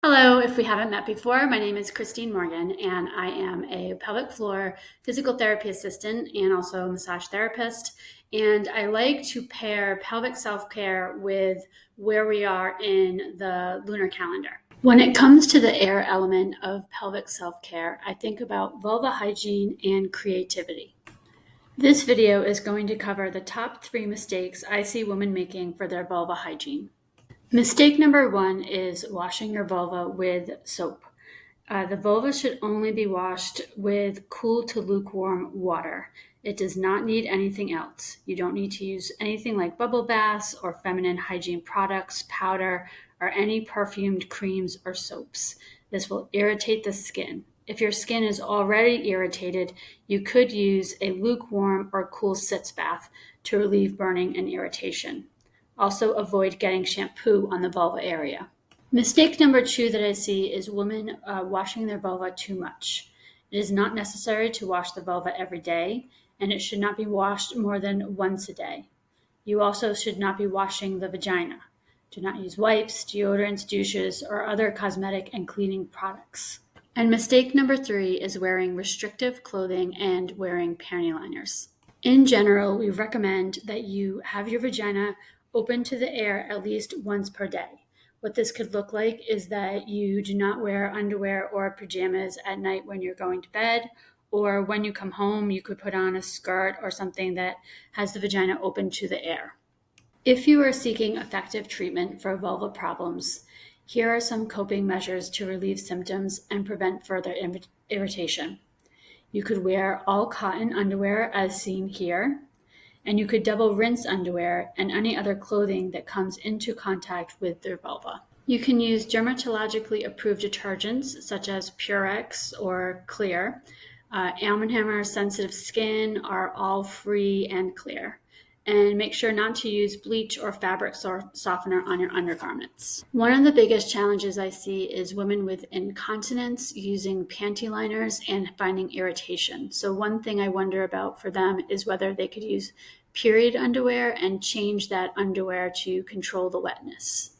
Hello, if we haven't met before, my name is Christine Morgan, and I am a pelvic floor physical therapy assistant and also a massage therapist. And I like to pair pelvic self care with where we are in the lunar calendar. When it comes to the air element of pelvic self care, I think about vulva hygiene and creativity. This video is going to cover the top 3 mistakes I see women making for their vulva hygiene. Mistake number 1 is washing your vulva with soap. The vulva should only be washed with cool to lukewarm water. It does not need anything else. You don't need to use anything like bubble baths or feminine hygiene products, powder, or any perfumed creams or soaps. This will irritate the skin. If your skin is already irritated, you could use a lukewarm or cool sitz bath to relieve burning and irritation. Also, avoid getting shampoo on the vulva area. Mistake number 2 that I see is women washing their vulva too much. It is not necessary to wash the vulva every day, and it should not be washed more than once a day. You also should not be washing the vagina. Do not use wipes, deodorants, douches, or other cosmetic and cleaning products. And mistake number 3 is wearing restrictive clothing and wearing panty liners. In general, we recommend that you have your vagina open to the air at least once per day. What this could look like is that you do not wear underwear or pajamas at night when you're going to bed, or when you come home, you could put on a skirt or something that has the vagina open to the air. If you are seeking effective treatment for vulva problems, here are some coping measures to relieve symptoms and prevent further irritation. You could wear all cotton underwear as seen here, and you could double rinse underwear and any other clothing that comes into contact with their vulva. You can use dermatologically approved detergents such as Purex or Clear. Arm & Hammer Sensitive Skin are all free and clear. And make sure not to use bleach or fabric softener on your undergarments. One of the biggest challenges I see is women with incontinence using panty liners and finding irritation. So one thing I wonder about for them is whether they could use period underwear and change that underwear to control the wetness.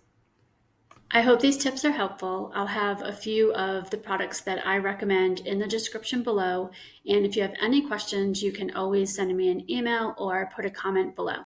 I hope these tips are helpful. I'll have a few of the products that I recommend in the description below. And if you have any questions, you can always send me an email or put a comment below.